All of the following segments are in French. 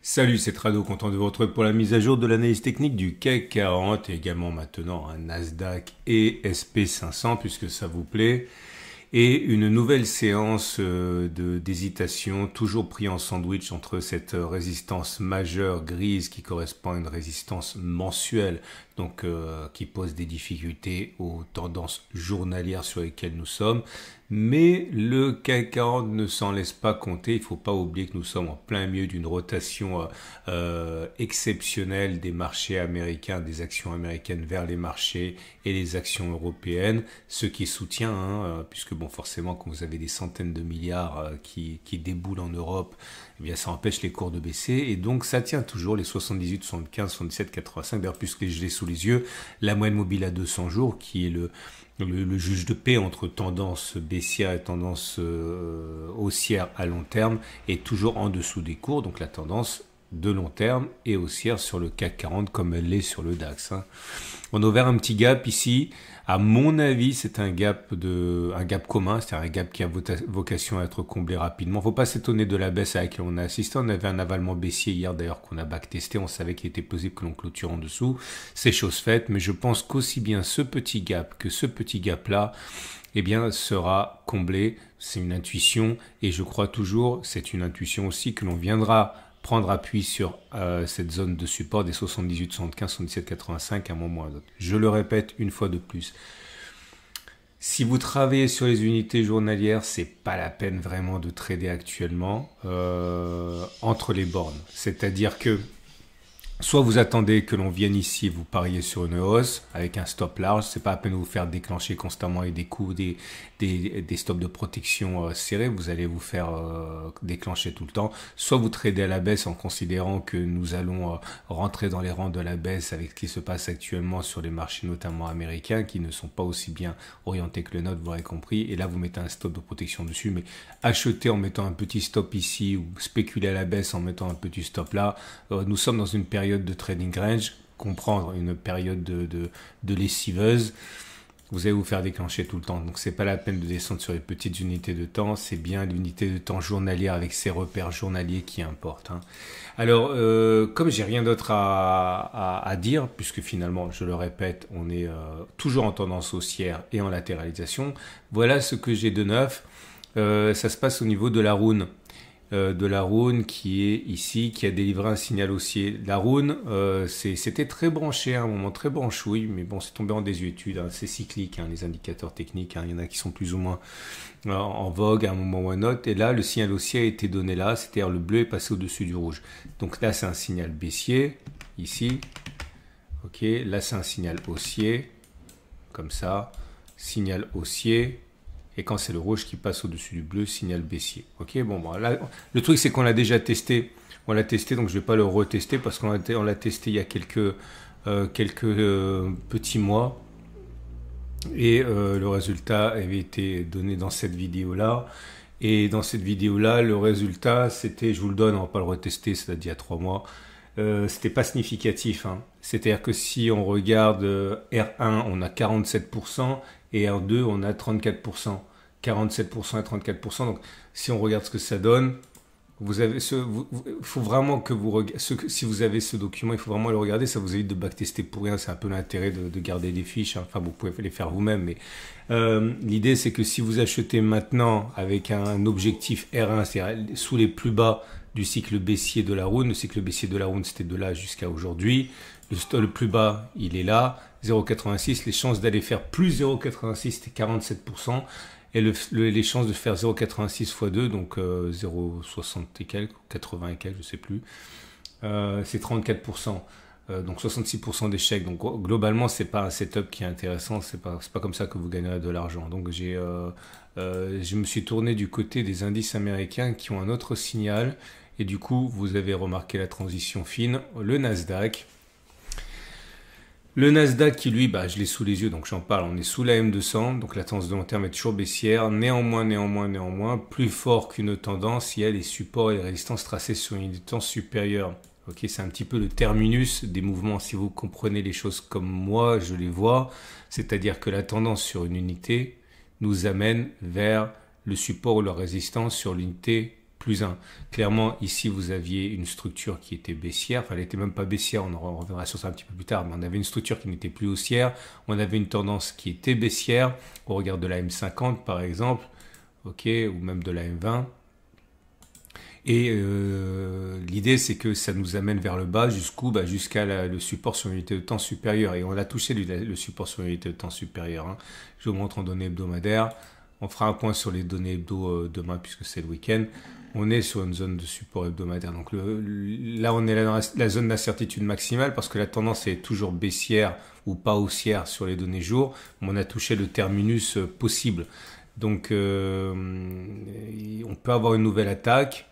Salut, c'est Trado, content de vous retrouver pour la mise à jour de l'analyse technique du CAC 40 et également maintenant un Nasdaq et SP500 puisque ça vous plaît. Et une nouvelle séance d'hésitation, toujours pris en sandwich entre cette résistance majeure grise qui correspond à une résistance mensuelle, donc qui pose des difficultés aux tendances journalières sur lesquelles nous sommes. Mais le CAC 40 ne s'en laisse pas compter. Il ne faut pas oublier que nous sommes en plein milieu d'une rotation exceptionnelle des marchés américains, des actions américaines vers les marchés et les actions européennes, ce qui soutient, puisque bon, forcément, quand vous avez des centaines de milliards qui déboulent en Europe, eh bien, ça empêche les cours de baisser. Et donc, ça tient toujours les 78, 75, 77, 85. D'ailleurs, puisque je l'ai sous les yeux, la moyenne mobile à 200 jours, qui est le juge de paix entre tendance baissière et tendance haussière à long terme, est toujours en dessous des cours. Donc, la tendance de long terme et haussière sur le CAC 40 comme elle l'est sur le DAX. On a ouvert un petit gap ici. À mon avis, c'est un gap commun, c'est-à-dire un gap qui a vocation à être comblé rapidement. Faut pas s'étonner de la baisse à laquelle on a assisté. On avait un avalement baissier hier d'ailleurs qu'on a backtesté. On savait qu'il était plausible que l'on clôture en dessous. C'est chose faite, mais je pense qu'aussi bien ce petit gap que ce petit gap-là, eh bien, sera comblé. C'est une intuition et je crois toujours, c'est une intuition aussi que l'on viendra prendre appui sur cette zone de support des 78, 75, 77, 85 à un moment ou à un autre. Je le répète une fois de plus. Si vous travaillez sur les unités journalières, c'est pas la peine vraiment de trader actuellement entre les bornes. C'est-à-dire que soit vous attendez que l'on vienne ici et vous pariez sur une hausse avec un stop large, c'est pas la peine de vous faire déclencher constamment avec des coups, des stops de protection serrés, vous allez vous faire déclencher tout le temps. Soit vous tradez à la baisse en considérant que nous allons rentrer dans les rangs de la baisse avec ce qui se passe actuellement sur les marchés notamment américains qui ne sont pas aussi bien orientés que le nôtre, vous l'aurez compris. Et là vous mettez un stop de protection dessus, mais acheter en mettant un petit stop ici ou spéculer à la baisse en mettant un petit stop là, nous sommes dans une période de trading range, comprendre une période de lessiveuse, vous allez vous faire déclencher tout le temps. Donc c'est pas la peine de descendre sur les petites unités de temps, c'est bien l'unité de temps journalière avec ses repères journaliers qui importent. Alors comme j'ai rien d'autre à dire, puisque finalement, je le répète, on est toujours en tendance haussière et en latéralisation, voilà ce que j'ai de neuf. Ça se passe au niveau de la rune. Qui est ici, qui a délivré un signal haussier. La rune, c'était très branché à un moment, très branchouille, mais bon, c'est tombé en désuétude, c'est cyclique, les indicateurs techniques, il y en a qui sont plus ou moins en vogue à un moment ou à un autre, et là, le signal haussier a été donné là, c'est-à-dire le bleu est passé au-dessus du rouge. Donc là, c'est un signal baissier, ici, ok, là, c'est un signal haussier, comme ça, signal haussier, et quand c'est le rouge qui passe au-dessus du bleu, signal baissier. Ok, bon, là, le truc c'est qu'on l'a déjà testé. On l'a testé, donc je ne vais pas le retester parce qu'on l'a testé il y a quelques petits mois. Et le résultat avait été donné dans cette vidéo-là. Et dans cette vidéo-là, le résultat, c'était, je vous le donne, on ne va pas le retester, ça date d'il y a 3 mois. C'était pas significatif. C'est-à-dire que si on regarde R1, on a 47% et R2, on a 34%. 47% et 34%. Donc, si on regarde ce que ça donne, il faut vraiment que si vous avez ce document, il faut vraiment le regarder. Ça vous évite de backtester pour rien. C'est un peu l'intérêt de garder des fiches. Enfin, vous pouvez les faire vous-même. Mais l'idée, c'est que si vous achetez maintenant avec un objectif R1, c'est-à-dire sous les plus bas du cycle baissier de la rune, le cycle baissier de la rune, c'était de là jusqu'à aujourd'hui. Le plus bas, il est là, 0,86. Les chances d'aller faire plus 0,86, c'était 47%. Et les chances de faire 0,86 x 2, donc 0,60 et quelques, 80 et quelques, je ne sais plus, c'est 34%. Donc 66% d'échecs. Donc globalement, ce n'est pas un setup qui est intéressant, c'est pas comme ça que vous gagnerez de l'argent. Donc je me suis tourné du côté des indices américains qui ont un autre signal. Et du coup, vous avez remarqué la transition fine, le Nasdaq. Le Nasdaq qui lui, je l'ai sous les yeux, donc j'en parle, on est sous la M200, donc la tendance de long terme est toujours baissière. Néanmoins, plus fort qu'une tendance, il y a les supports et les résistances tracées sur une unité de temps supérieure. Ok, c'est un petit peu le terminus des mouvements, si vous comprenez les choses comme moi, je les vois. C'est-à-dire que la tendance sur une unité nous amène vers le support ou la résistance sur l'unité plus 1. Clairement, ici, vous aviez une structure qui était baissière. Enfin, elle n'était même pas baissière, on reviendra sur ça un petit peu plus tard, mais on avait une structure qui n'était plus haussière. On avait une tendance qui était baissière. On regarde de la M50, par exemple, ok, ou même de la M20. Et l'idée, c'est que ça nous amène vers le bas jusqu'où jusqu'à le support sur unité de temps supérieure. Et on a touché le support sur unité de temps supérieure. Hein. Je vous montre en données hebdomadaires. On fera un point sur les données hebdo demain puisque c'est le week-end. On est sur une zone de support hebdomadaire. Donc là, on est dans la zone d'incertitude maximale parce que la tendance est toujours baissière ou pas haussière sur les données jours. Mais on a touché le terminus possible. Donc on peut avoir une nouvelle attaque.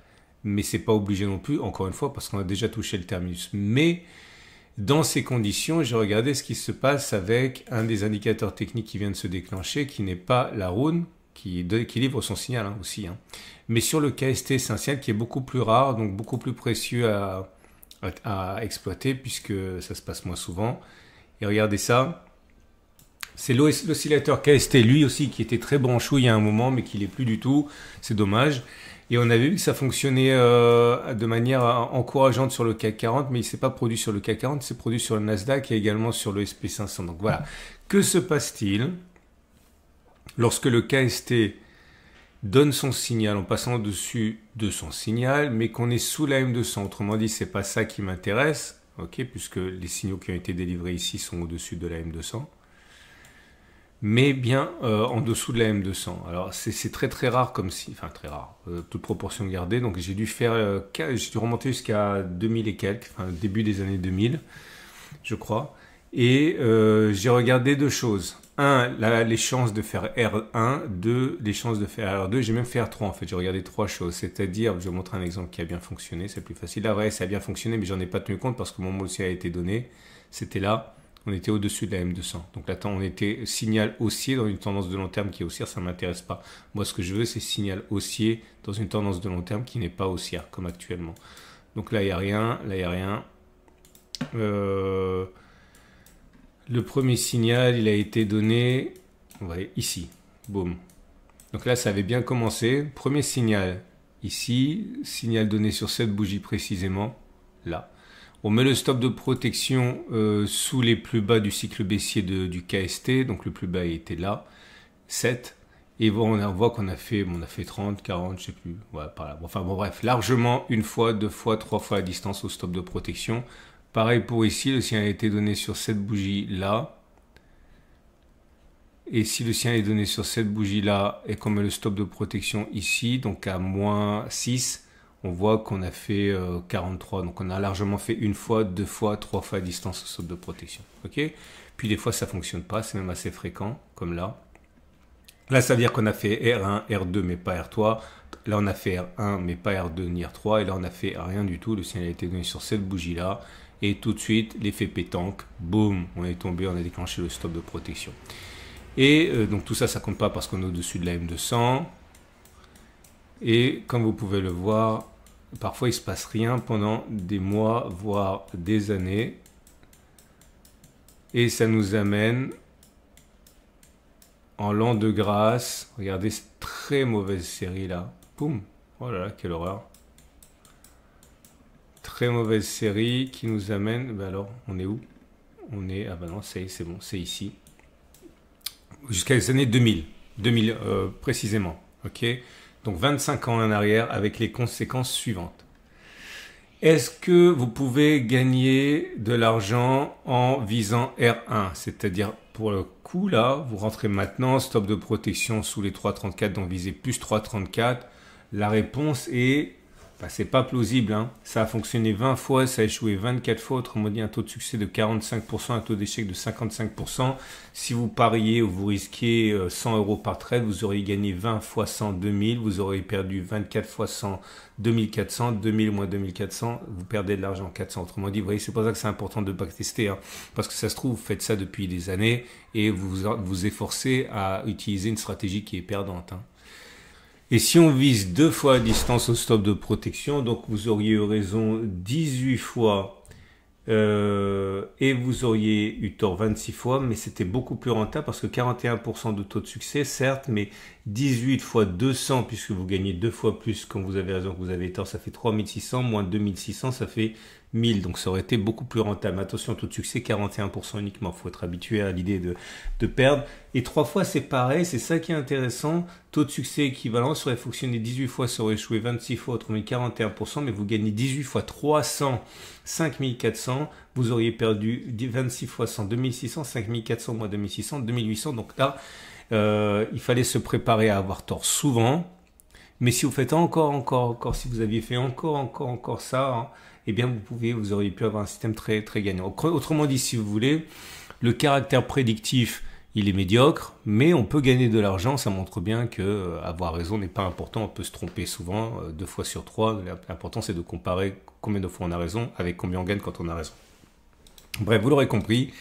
Mais c'est pas obligé non plus, encore une fois, parce qu'on a déjà touché le terminus. Mais dans ces conditions, j'ai regardé ce qui se passe avec un des indicateurs techniques qui vient de se déclencher, qui n'est pas la RUN, qui livre son signal aussi. Hein. Mais sur le KST, c'est un signal qui est beaucoup plus rare, donc beaucoup plus précieux à exploiter, puisque ça se passe moins souvent. Et regardez ça. C'est l'oscillateur KST, lui aussi, qui était très branchouille il y a un moment, mais qui l'est plus du tout. C'est dommage. Et on avait vu que ça fonctionnait de manière encourageante sur le CAC 40, mais il ne s'est pas produit sur le CAC 40, il s'est produit sur le Nasdaq et également sur le SP500. Donc voilà, que se passe-t-il lorsque le KST donne son signal en passant au-dessus de son signal, mais qu'on est sous la M200? Autrement dit, c'est pas ça qui m'intéresse, ok, puisque les signaux qui ont été délivrés ici sont au-dessus de la M200. Mais bien en dessous de la M200. Alors c'est très très rare comme si, enfin très rare, toute proportion gardée. Donc j'ai dû remonter jusqu'à 2000 et quelques, enfin début des années 2000, je crois. Et j'ai regardé deux choses. Un, les chances de faire R1, deux, les chances de faire R2. J'ai même fait R3 en fait. J'ai regardé trois choses. C'est-à-dire, je vais vous montrer un exemple qui a bien fonctionné. C'est plus facile. Là, ouais, ça a bien fonctionné, mais j'en ai pas tenu compte parce que mon mot aussi a été donné. C'était là. On était au-dessus de la M200. Donc là, on était signal haussier dans une tendance de long terme qui est haussière, ça ne m'intéresse pas. Moi, ce que je veux, c'est signal haussier dans une tendance de long terme qui n'est pas haussière, comme actuellement. Donc là, il n'y a rien. Là, il n'y a rien. Le premier signal, il a été donné, on va aller ici. Boum. Donc là, ça avait bien commencé. Premier signal, ici. Signal donné sur cette bougie précisément, là. On met le stop de protection sous les plus bas du cycle baissier du KST. Donc le plus bas était là, 7. Et bon, on voit qu'on a fait 30, 40, je sais plus. Ouais, par là. Enfin bon, bref, largement une fois, deux fois, trois fois la distance au stop de protection. Pareil pour ici, le signal a été donné sur cette bougie là. Et si le signal est donné sur cette bougie là et qu'on met le stop de protection ici, donc à moins 6, on voit qu'on a fait 43. Donc on a largement fait une fois, deux fois, trois fois à distance au stop de protection. Ok. Puis des fois ça ne fonctionne pas, c'est même assez fréquent, comme là. Là ça veut dire qu'on a fait R1, R2 mais pas R3. Là on a fait R1 mais pas R2 ni R3. Et là on a fait rien du tout. Le signal a été donné sur cette bougie là. Et tout de suite, l'effet pétanque, boum, on est tombé, on a déclenché le stop de protection. Et donc tout ça, ça compte pas parce qu'on est au-dessus de la M200. Et comme vous pouvez le voir, parfois il ne se passe rien pendant des mois, voire des années. Et ça nous amène en l'an de grâce. Regardez cette très mauvaise série là. Poum. Oh là là, quelle horreur. Très mauvaise série qui nous amène. Ben alors, on est où? On est. Ah ben non, c'est bon, c'est ici. Jusqu'à les années 2000. 2000 précisément. Ok. Donc 25 ans en arrière avec les conséquences suivantes. Est-ce que vous pouvez gagner de l'argent en visant R1? C'est-à-dire pour le coup là, vous rentrez maintenant, stop de protection sous les 3,34, donc visez plus 3,34. La réponse est, c'est pas plausible. Hein. Ça a fonctionné 20 fois, ça a échoué 24 fois, autrement dit un taux de succès de 45%, un taux d'échec de 55%. Si vous pariez ou vous risquiez 100 € par trade, vous auriez gagné 20 fois 100, 2000, vous auriez perdu 24 fois 100, 2400, 2000 moins 2400, vous perdez de l'argent, 400. Autrement dit, vous voyez, c'est pour ça que c'est important de backtester, hein, parce que ça se trouve, vous faites ça depuis des années et vous vous efforcez à utiliser une stratégie qui est perdante. Hein. Et si on vise 2 fois à distance au stop de protection, donc vous auriez eu raison 18 fois et vous auriez eu tort 26 fois, mais c'était beaucoup plus rentable parce que 41% de taux de succès, certes, mais 18 fois 200, puisque vous gagnez 2 fois plus quand vous avez raison que vous avez tort, ça fait 3600, moins 2600, ça fait 1000. Donc ça aurait été beaucoup plus rentable. Attention, taux de succès 41% uniquement. Il faut être habitué à l'idée de perdre. Et 3 fois, c'est pareil, c'est ça qui est intéressant. Taux de succès équivalent, ça aurait fonctionné 18 fois, ça aurait échoué 26 fois, autrement 41%, mais vous gagnez 18 fois 300, 5400. Vous auriez perdu 26 fois 100, 2600, 5400 moins 2600, 2800. Donc là, il fallait se préparer à avoir tort souvent. Mais si vous faites encore, si vous aviez fait encore ça, hein, eh bien vous auriez pu avoir un système très, très gagnant. Autrement dit, si vous voulez, le caractère prédictif, il est médiocre, mais on peut gagner de l'argent. Ça montre bien que avoir raison n'est pas important. On peut se tromper souvent, 2 fois sur 3. L'important, c'est de comparer combien de fois on a raison avec combien on gagne quand on a raison. Bref, vous l'aurez compris.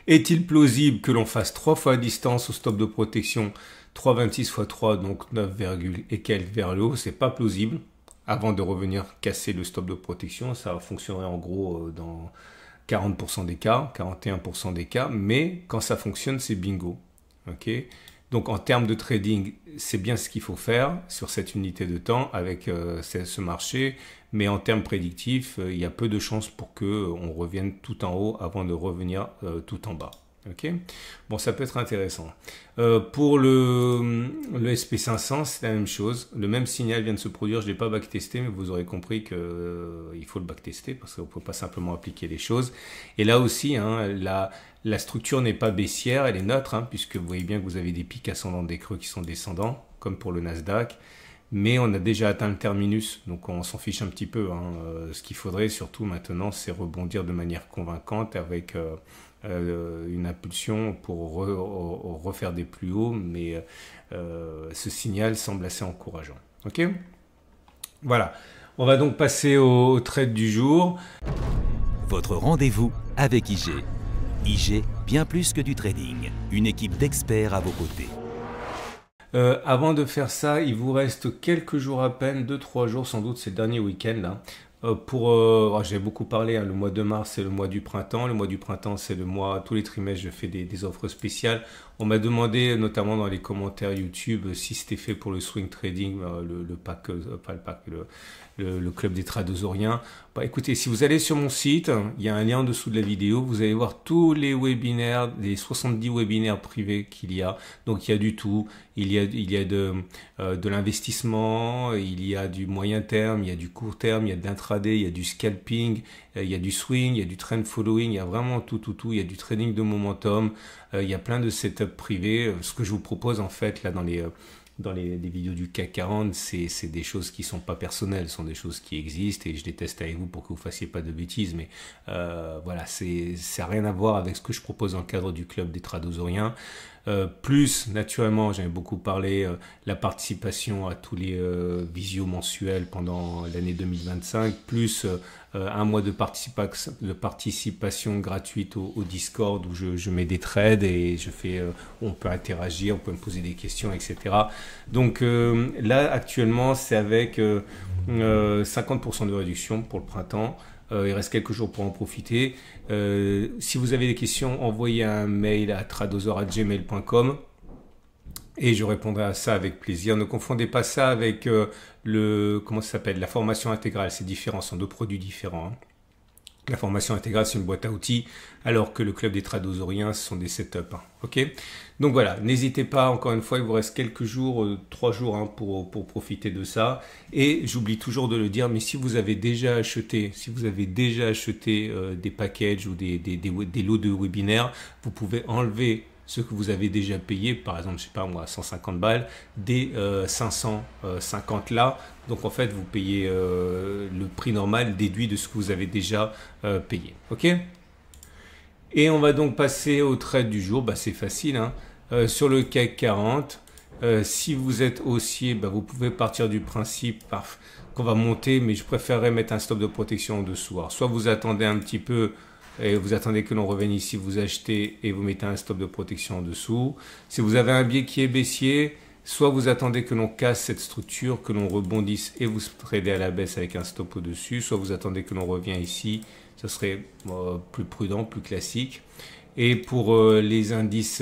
Est-il plausible que l'on fasse 3 fois la distance au stop de protection, 3,26 x 3, donc 9, et quelques vers le haut? C'est pas plausible. Avant de revenir casser le stop de protection, ça fonctionnerait en gros dans 40% des cas, 41% des cas, mais quand ça fonctionne, c'est bingo. Okay, donc en termes de trading, c'est bien ce qu'il faut faire sur cette unité de temps avec ce marché, mais en termes prédictifs, il y a peu de chances pour qu'on revienne tout en haut avant de revenir tout en bas. Okay, bon, ça peut être intéressant. Pour le SP500, c'est la même chose. Le même signal vient de se produire. Je ne l'ai pas backtesté, mais vous aurez compris qu'il faut le backtester parce qu'on ne peut pas simplement appliquer les choses. Et là aussi, hein, la structure n'est pas baissière, elle est neutre, hein, puisque vous voyez bien que vous avez des pics ascendants, des creux qui sont descendants, comme pour le Nasdaq. Mais on a déjà atteint le terminus, donc on s'en fiche un petit peu. Hein. Ce qu'il faudrait surtout maintenant, c'est rebondir de manière convaincante avec une impulsion pour refaire des plus hauts, mais ce signal semble assez encourageant. Ok, voilà, on va donc passer au trade du jour. Votre rendez-vous avec IG. IG, bien plus que du trading, une équipe d'experts à vos côtés. Avant de faire ça, il vous reste quelques jours à peine, 2-3 jours sans doute, c'est le dernier week-end là. J'ai beaucoup parlé, hein, le mois de mars c'est le mois du printemps. Le mois du printemps c'est le mois, tous les trimestres je fais des offres spéciales. On m'a demandé notamment dans les commentaires YouTube si c'était fait pour le swing trading, le pack, pas le pack, le club des tradosoriens. Bah, écoutez, si vous allez sur mon site, il y a un lien en dessous de la vidéo, vous allez voir tous les webinaires, les 70 webinaires privés qu'il y a. Donc il y a du tout, il y a de l'investissement, il y a du moyen terme, il y a du court terme, il y a de l'intraday, il y a du scalping, il y a du swing, il y a du trend following, il y a vraiment tout, il y a du trading de momentum, il y a plein de setups privés. Ce que je vous propose en fait là dans les vidéos du CAC 40, c'est des choses qui sont pas personnelles, ce sont des choses qui existent et je les teste avec vous pour que vous fassiez pas de bêtises, mais voilà, ça n'a rien à voir avec ce que je propose dans le cadre du club des tradosoriens. Plus naturellement, j'avais beaucoup parlé la participation à tous les visios mensuels pendant l'année 2025, plus un mois de participation gratuite au Discord où je mets des trades et on peut interagir, on peut me poser des questions, etc. Donc là actuellement c'est avec 50% de réduction pour le printemps. Il reste quelques jours pour en profiter. Si vous avez des questions, envoyez un mail à tradosor@gmail.com et je répondrai à ça avec plaisir. Ne confondez pas ça avec comment ça s'appelle, la formation intégrale. C'est différent, ce sont deux produits différents. Hein. La formation intégrale, c'est une boîte à outils, alors que le club des tradosoriens, ce sont des setups. Hein. Ok, donc voilà, n'hésitez pas, encore une fois, il vous reste quelques jours, 3 jours hein, pour profiter de ça. Et j'oublie toujours de le dire, mais si vous avez déjà acheté, des packages ou des lots de webinaires, vous pouvez enlever ce que vous avez déjà payé, par exemple, je sais pas moi, 150 balles, des 550 là. Donc en fait, vous payez le prix normal déduit de ce que vous avez déjà payé. Ok ? Et on va donc passer au trade du jour. Bah, c'est facile. Hein. Sur le CAC 40, si vous êtes haussier, bah, vous pouvez partir du principe qu'on va monter, mais je préférerais mettre un stop de protection en dessous. Alors, soit vous attendez un petit peu et vous attendez que l'on revienne ici, vous achetez et vous mettez un stop de protection en dessous. Si vous avez un biais qui est baissier, soit vous attendez que l'on casse cette structure, que l'on rebondisse et vous tradez à la baisse avec un stop au-dessus, soit vous attendez que l'on revienne ici, ce serait plus prudent, plus classique. Et pour les indices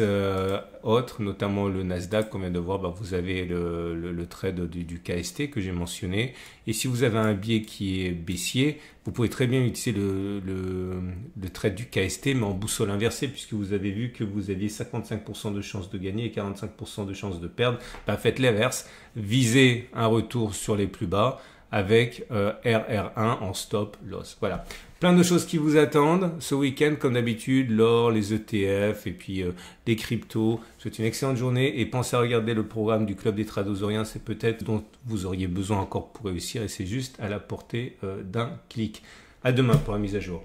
autres, notamment le Nasdaq qu'on vient de voir, vous avez le trade du KST que j'ai mentionné. Et si vous avez un biais qui est baissier, vous pouvez très bien utiliser le trade du KST, mais en boussole inversée, puisque vous avez vu que vous aviez 55% de chances de gagner et 45% de chances de perdre. Faites l'inverse, visez un retour sur les plus bas avec RR1 en stop loss. Voilà. Plein de choses qui vous attendent ce week-end, comme d'habitude, l'or, les ETF et puis les cryptos. Je vous souhaite une excellente journée et pensez à regarder le programme du Club des Tradosoriens. C'est peut-être dont vous auriez besoin encore pour réussir et c'est juste à la portée d'un clic. À demain pour la mise à jour.